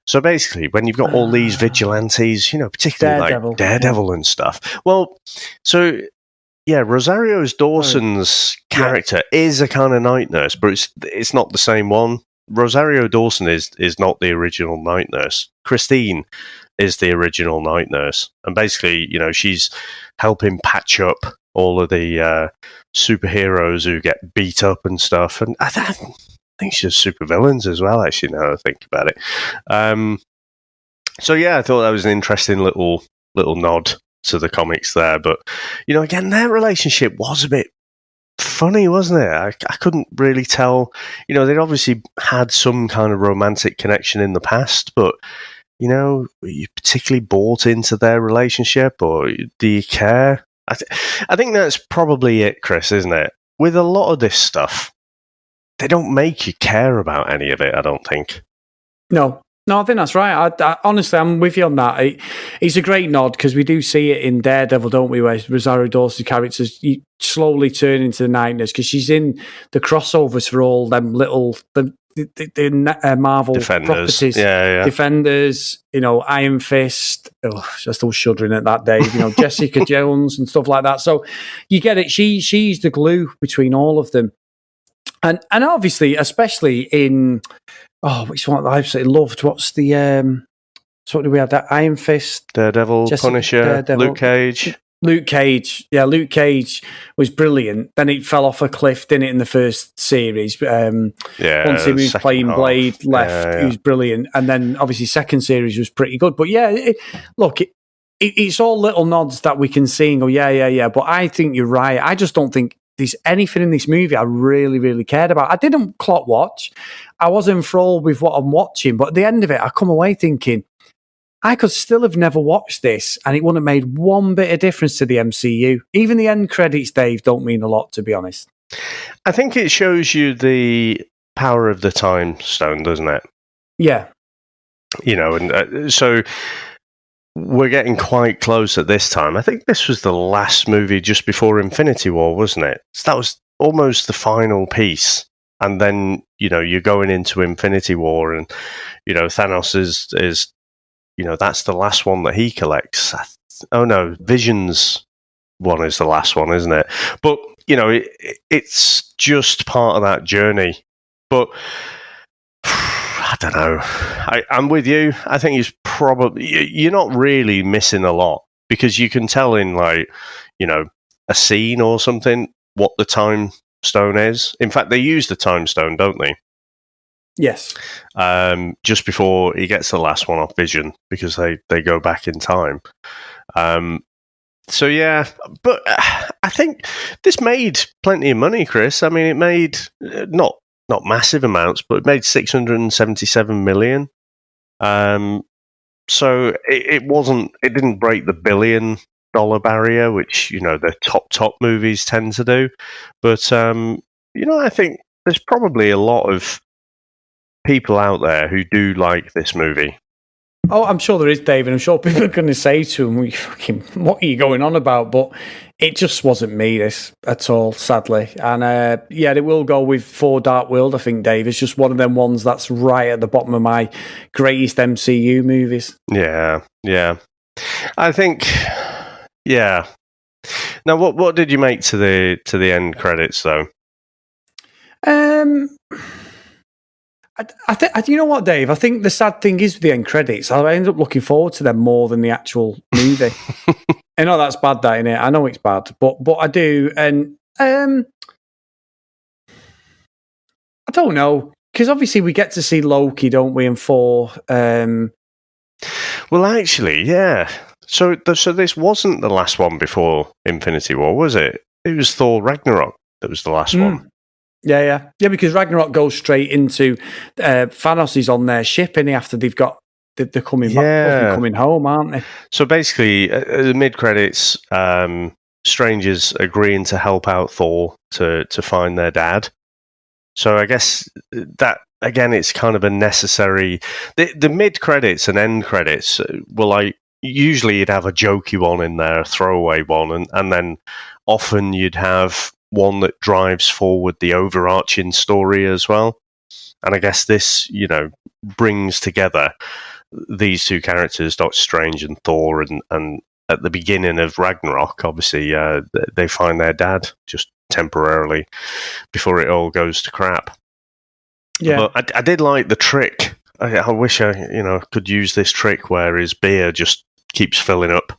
So basically, when you've got all these vigilantes, particularly Daredevil. like Daredevil and stuff. Well, so yeah, Rosario Dawson's character is a kind of night nurse, but it's not the same one. Rosario Dawson is not the original night nurse. Christine is the original night nurse. And basically, she's helping patch up all of the superheroes who get beat up and stuff. And I think she's supervillains as well, actually, now that I think about it. So yeah, I thought that was an interesting little nod to the comics there. But, again, their relationship was a bit funny, wasn't it? I couldn't really tell. They'd obviously had some kind of romantic connection in the past, but were you particularly bought into their relationship, or do you care? I think that's probably it, Chris, isn't it? With a lot of this stuff, they don't make you care about any of it, I don't think. No, I think that's right. I honestly, I'm with you on that. It's a great nod because we do see it in Daredevil, don't we, where Rosario Dawson's characters slowly turn into the night nurse because she's in the crossovers for all them little the Marvel Defenders. properties. Yeah. Defenders, Iron Fist. Oh, I'm still shuddering at that, Dave. Jessica Jones and stuff like that. So you get it. She's the glue between all of them. And obviously, especially in which one I absolutely loved. What's the what do we have? That Iron Fist, Daredevil, Jessica, Punisher, Daredevil. Luke Cage. Luke Cage. Yeah, Luke Cage was brilliant. Then it fell off a cliff, didn't it, in the first series? Once he was playing Blade left, he was brilliant. And then, obviously, second series was pretty good. But, yeah, it's all little nods that we can see and go, yeah. But I think you're right. I just don't think there's anything in this movie I really, really cared about. I didn't clock watch. I was enthralled with what I'm watching. But at the end of it, I come away thinking, I could still have never watched this and it wouldn't have made one bit of difference to the MCU. Even the end credits, Dave, don't mean a lot, to be honest. I think it shows you the power of the time stone, doesn't it? Yeah. And so we're getting quite close at this time. I think this was the last movie just before Infinity War, wasn't it? So that was almost the final piece. And then, you're going into Infinity War and, Thanos is that's the last one that he collects. Oh no, Vision's one is the last one, isn't it? But, it's just part of that journey. But I don't know. I'm with you. I think you're not really missing a lot because you can tell in a scene or something what the time stone is. In fact, they use the time stone, don't they? Yes. Just before he gets the last one off Vision, because they go back in time. So yeah, but I think this made plenty of money, Chris. I mean, it made not massive amounts, but it made $677 million. So it didn't break the $1 billion barrier, which the top movies tend to do. But I think there's probably a lot of people out there who do like this movie. Oh, I'm sure there is, David. I'm sure people are going to say to him, what are you going on about? But it just wasn't me, this, at all, sadly. And it will go with Thor Dark World, I think, Dave. It's just one of them ones that's right at the bottom of my greatest MCU movies. Yeah. I think, yeah. Now, what did you make to the end credits, though? I think, you know what, Dave? I think the sad thing is with the end credits, I end up looking forward to them more than the actual movie. I know that's bad, that, innit? I know it's bad, but I do. And I don't know, because obviously we get to see Loki, don't we, and Thor. Well, actually, yeah. So this wasn't the last one before Infinity War, was it? It was Thor Ragnarok that was the last one. Yeah, because Ragnarok goes straight into Thanos is on their ship, and after they're coming back, they're coming home, aren't they? So basically, the mid credits, Stranger's agreeing to help out Thor to find their dad. So I guess that again, it's kind of a necessary. The mid credits and end credits were usually you'd have a jokey one in there, a throwaway one, and then often you'd have one that drives forward the overarching story as well. And I guess this, brings together these two characters, Doctor Strange and Thor, and at the beginning of Ragnarok, obviously, they find their dad just temporarily before it all goes to crap. Yeah. But I did like the trick. I wish I, could use this trick where his beer just keeps filling up.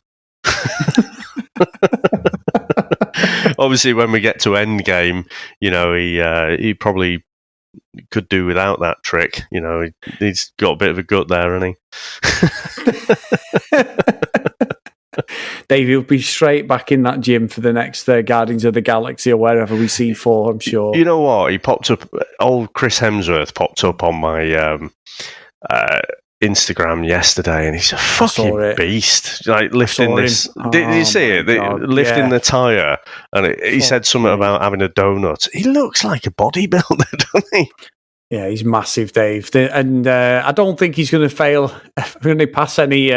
Obviously, when we get to Endgame, he probably could do without that trick. He's got a bit of a gut there, hasn't he? Dave, he'll be straight back in that gym for the next Guardians of the Galaxy or wherever we see Thor, I'm sure. You know what? He popped up, old Chris Hemsworth popped up on my Instagram yesterday, and he's a fucking beast. Lifting this. Did you see it? Lifting the tire, and he said something about having a donut. He looks like a bodybuilder, doesn't he? Yeah, he's massive, Dave. And I don't think he's going to fail, going to pass any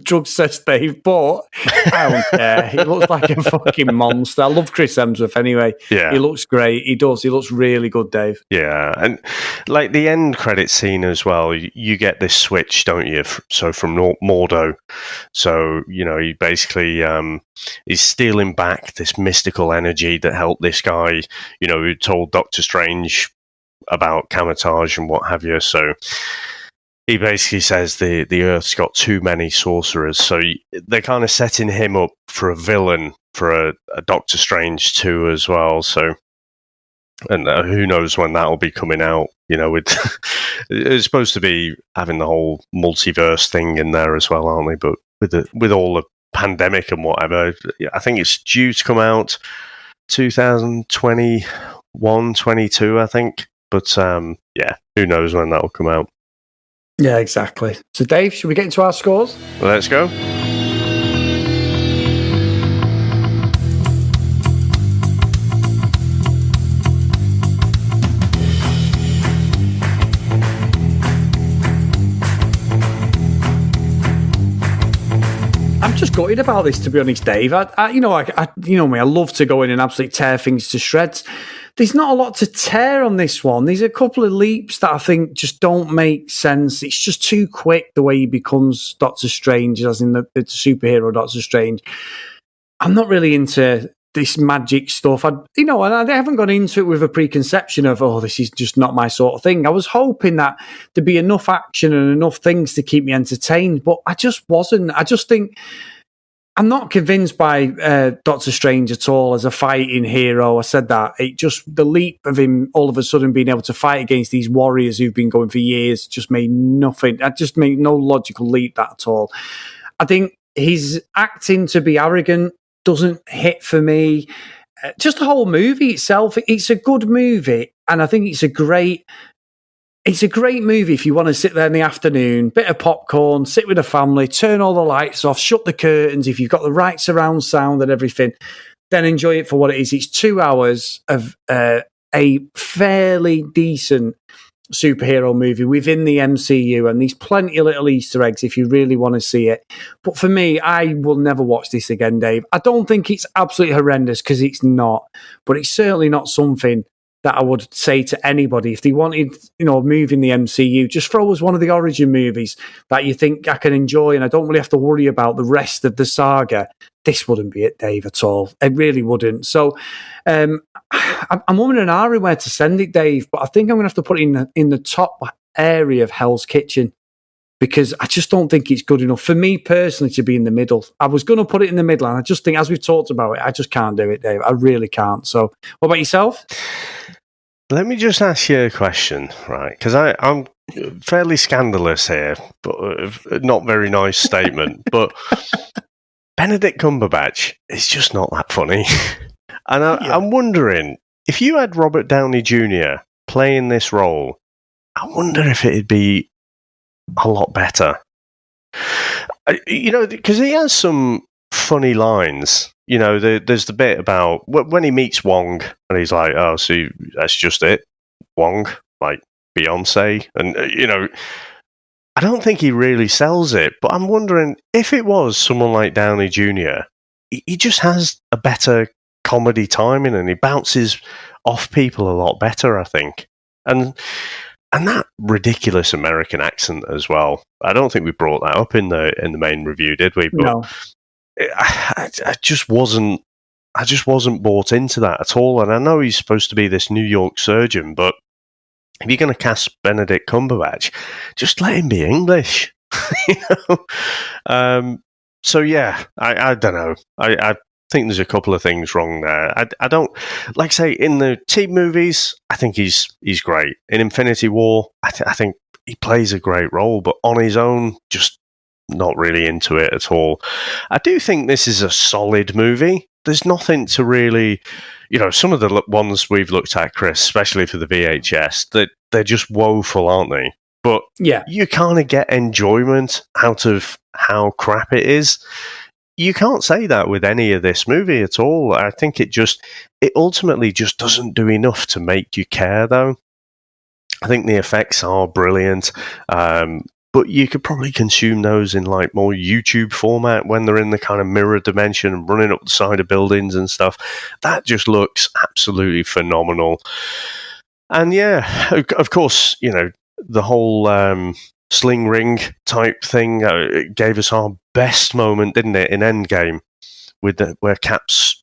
drug test, Dave, but I don't care. He looks like a fucking monster. I love Chris Hemsworth anyway. Yeah. He looks great. He does. He looks really good, Dave. Yeah, and the end credit scene as well, you get this switch, don't you? So from Mordo. So, he basically is stealing back this mystical energy that helped this guy, who told Doctor Strange about camouflage and what have you. So he basically says the Earth's got too many sorcerers, so they're kind of setting him up for a villain for a Doctor Strange 2 as well. So, and who knows when that'll be coming out? You know, with it's supposed to be having the whole multiverse thing in there as well, aren't they? But with all the pandemic and whatever, I think it's due to come out 2021, 22, I think. But yeah, who knows when that'll come out? Yeah, exactly. So, Dave, should we get into our scores? Let's go. I'm just gutted about this, to be honest, Dave. I you know me, I love to go in and absolutely tear things to shreds. There's not a lot to tear on this one. There's a couple of leaps that I think just don't make sense. It's just too quick the way he becomes Doctor Strange, as in the superhero Doctor Strange. I'm not really into this magic stuff. And I haven't gone into it with a preconception of, this is just not my sort of thing. I was hoping that there'd be enough action and enough things to keep me entertained, but I just wasn't. I just think I'm not convinced by Doctor Strange at all as a fighting hero. I said that. The leap of him all of a sudden being able to fight against these warriors who've been going for years just made nothing. That just made no logical leap, that at all. I think his acting to be arrogant doesn't hit for me. Just the whole movie itself, it's a good movie, and I think it's a great movie if you want to sit there in the afternoon, bit of popcorn, sit with a family, turn all the lights off, shut the curtains. If you've got the right surround sound and everything, then enjoy it for what it is. It's 2 hours of a fairly decent superhero movie within the MCU, and there's plenty of little Easter eggs if you really want to see it. But for me, I will never watch this again, Dave. I don't think it's absolutely horrendous, because it's not, but it's certainly not something that I would say to anybody. If they wanted, a movie in the MCU, just throw us one of the origin movies that you think I can enjoy and I don't really have to worry about the rest of the saga. This wouldn't be it, Dave, at all. It really wouldn't. So I'm umming and ahhing where to send it, Dave, but I think I'm going to have to put it in the top area of Hell's Kitchen, because I just don't think it's good enough for me personally to be in the middle. I was going to put it in the middle, and I just think, as we've talked about it, I just can't do it, Dave. I really can't. So what about yourself? Let me just ask you a question, right? Because I'm fairly scandalous here, but not very nice statement. But Benedict Cumberbatch is just not that funny. And I'm wondering, if you had Robert Downey Jr. playing this role, I wonder if it'd be a lot better. Because he has some funny lines. There's the bit about when he meets Wong, and he's like, "Oh, see, that's just it, Wong, like Beyonce," and I don't think he really sells it. But I'm wondering if it was someone like Downey Jr., he just has a better comedy timing, and he bounces off people a lot better, I think, and that ridiculous American accent as well. I don't think we brought that up in the main review, did we? But no. I just wasn't bought into that at all. And I know he's supposed to be this New York surgeon, but if you're going to cast Benedict Cumberbatch, just let him be English. So yeah, I don't know. I think there's a couple of things wrong there. I don't, like I say, in the team movies, I think he's great. In Infinity War, I think he plays a great role, but on his own, just not really into it at all. I do think this is a solid movie. There's nothing to really, some of the ones we've looked at, Chris, especially for the VHS, that they're just woeful, aren't they? But yeah, you kind of get enjoyment out of how crap it is. You can't say that with any of this movie at all. I think it ultimately just doesn't do enough to make you care, though. I think the effects are brilliant. But you could probably consume those in like more YouTube format when they're in the kind of mirror dimension and running up the side of buildings and stuff. That just looks absolutely phenomenal. And yeah, of course, the whole sling ring type thing gave us our best moment, didn't it, in Endgame, where Cap's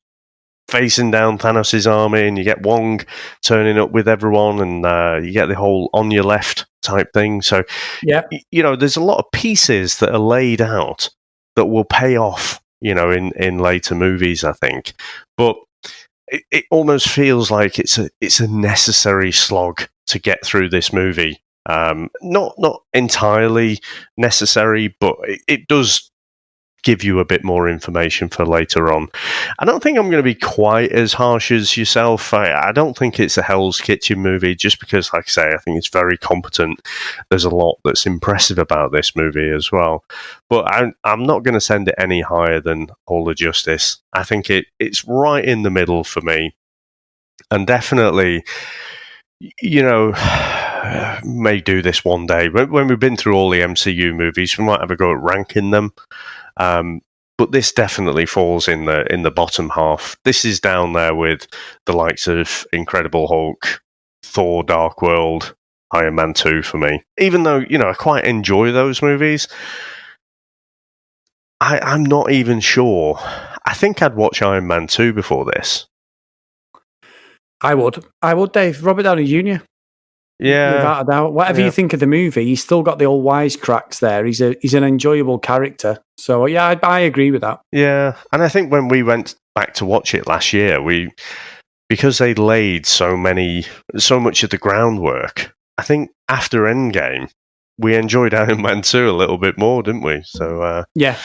facing down Thanos' army, and you get Wong turning up with everyone, and you get the whole on your left type thing. So, yeah, there's a lot of pieces that are laid out that will pay off, in later movies, I think. But it almost feels like it's a necessary slog to get through this movie. Not entirely necessary, but it does give you a bit more information for later on. I don't think I'm going to be quite as harsh as yourself. I don't think it's a Hell's Kitchen movie, just because, like I say, I think it's very competent. There's a lot that's impressive about this movie as well. But I'm not going to send it any higher than Hall of Justice. I think it's right in the middle for me. And definitely, may do this one day. When we've been through all the MCU movies, we might have a go at ranking them. But this definitely falls in the bottom half. This is down there with the likes of Incredible Hulk, Thor: Dark World, Iron Man 2 for me. Even though, I quite enjoy those movies, I'm not even sure. I think I'd watch Iron Man 2 before this. I would, Dave. Robert Downey Jr. Yeah, without a doubt. Whatever you think of the movie, he's still got the old wisecracks there. He's an enjoyable character. So yeah, I agree with that. Yeah, and I think when we went back to watch it last year, because they laid so much of the groundwork, I think after Endgame, we enjoyed Iron Man 2 a little bit more, didn't we? So yeah,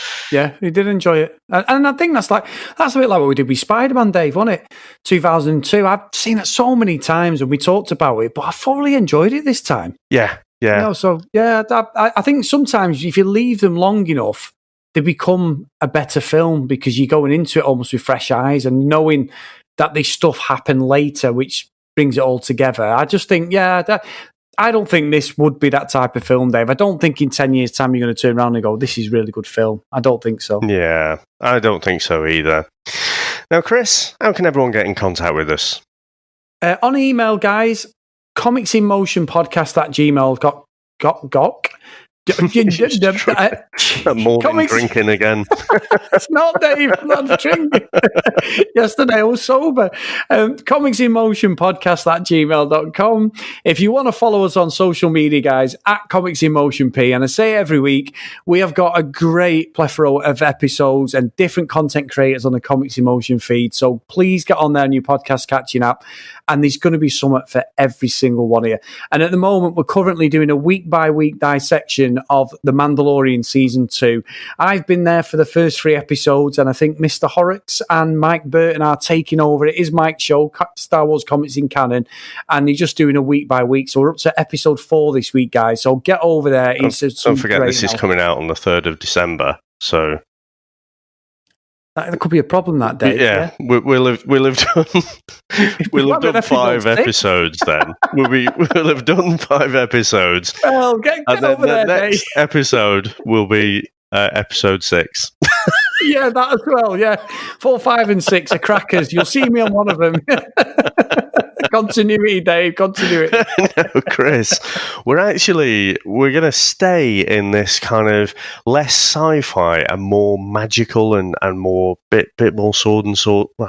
we did enjoy it, and I think that's a bit like what we did with Spider-Man, Dave, wasn't it? 2002. I've seen it so many times, and we talked about it, but I thoroughly enjoyed it this time. Yeah. So yeah, I think sometimes if you leave them long enough, they become a better film because you're going into it almost with fresh eyes and knowing that this stuff happened later, which brings it all together. I just think, I don't think this would be that type of film, Dave. I don't think in 10 years' time you're going to turn around and go, this is a really good film. I don't think so. Yeah, I don't think so either. Now, Chris, how can everyone get in contact with us? On email, guys, comicsinmotionpodcast@gmail.com. Morning drinking again. It's not, Dave. I'm not drinking. Yesterday I was sober. comicsinmotionpodcast@gmail.com. If you want to follow us on social media, guys, @comicsinmotionp. And I say every week, we have got a great plethora of episodes and different content creators on the Comics in Motion feed. So please get on there on your podcast catching app. And there's going to be something for every single one of you. And at the moment, we're currently doing a week-by-week dissection of The Mandalorian Season 2. I've been there for the first 3 episodes, and I think Mr. Horrocks and Mike Burton are taking over. It is Mike's show, Star Wars Comics in Canon, and he's just doing a week-by-week. So we're up to episode 4 this week, guys. So get over there. Don't forget, this is coming out on the 3rd of December, so... That could be a problem that day. Yeah. We'll have done 5 episodes then. We'll have done 5 episodes. Well, get over there, the next episode will be episode 6. Yeah, that as well. Yeah, 4, 5, and 6 are crackers. You'll see me on one of them. Continuity, Dave. Continuity. No, Chris, we're going to stay in this kind of less sci-fi and more magical and more bit more sword and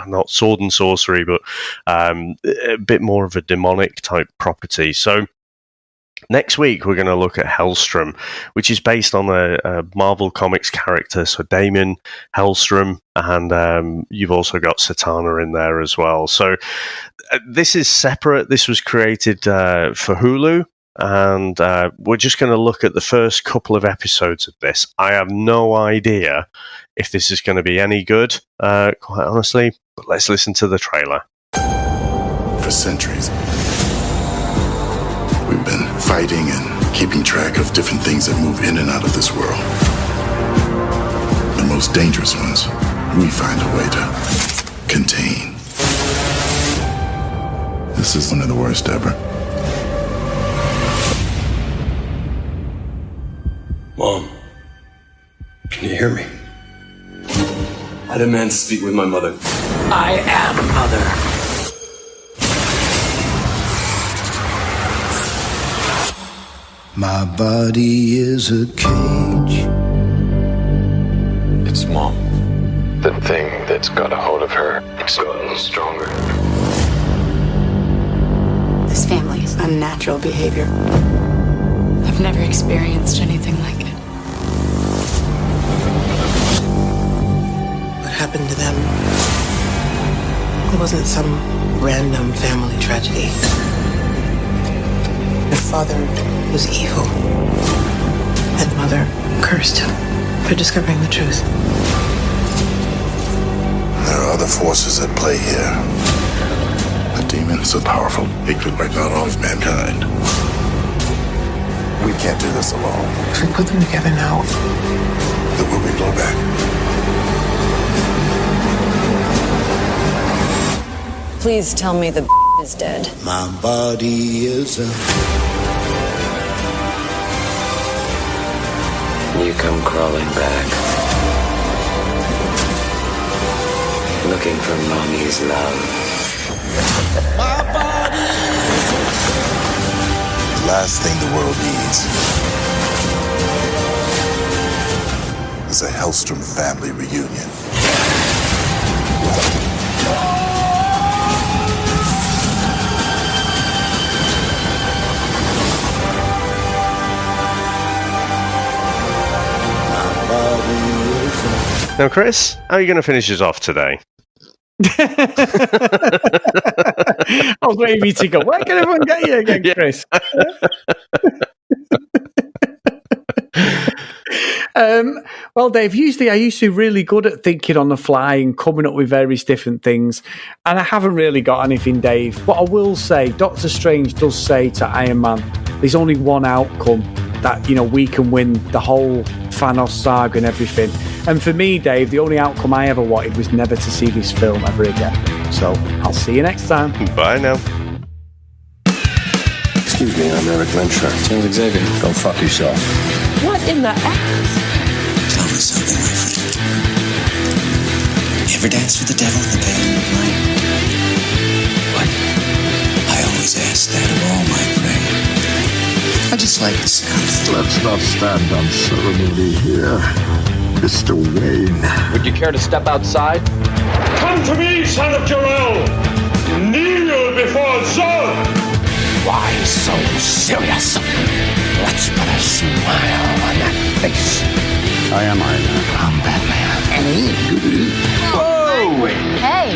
not sword and sorcery, but a bit more of a demonic type property. So next week, we're going to look at Hellstrom, which is based on a Marvel Comics character, so Damon Hellstrom, and you've also got Satana in there as well. So this is separate. This was created for Hulu, and we're just going to look at the first couple of episodes of this. I have no idea if this is going to be any good, quite honestly, but let's listen to the trailer. For centuries, we've been fighting and keeping track of different things that move in and out of this world. The most dangerous ones, we find a way to contain. This is one of the worst ever. Mom, can you hear me? I demand to speak with my mother. I am Mother. My body is a cage. It's Mom. The thing that's got a hold of her, it's gotten stronger. This family is unnatural behavior. I've never experienced anything like it. What happened to them? It wasn't some random family tragedy. Their father was evil, and mother cursed him for discovering the truth. There are other forces at play here. The demon so powerful, it could wipe out all of mankind. We can't do this alone. If we put them together now, there will be blowback. Please tell me the is dead. My body is a... You come crawling back, looking for mommy's love. My body is a... The last thing the world needs is a Hellstrom family reunion. Now, Chris, how are you going to finish us off today? I was waiting for you to go, where can everyone get you again, Chris? Well, Dave, usually I used to be really good at thinking on the fly and coming up with various different things, and I haven't really got anything, Dave. But I will say, Doctor Strange does say to Iron Man, there's only one outcome, that, you know, we can win the whole Thanos saga and everything. And for me, Dave, the only outcome I ever wanted was never to see this film ever again. So I'll see you next time. Bye now. Excuse me, I'm Eric Lensher. Sounds Xavier. Go fuck yourself. What in the ass? Tell me something, my friend. You ever dance with the devil in the pale moonlight? What? I always ask that of all my prey. I just like the sound. Let's not stand on ceremony here, Mr. Wayne. Would you care to step outside? Come to me, son of Jor-El! Kneel before Zod! Why so serious? Let's put a smile on that face. I am Iron Man. I'm Batman. Whoa! Hey!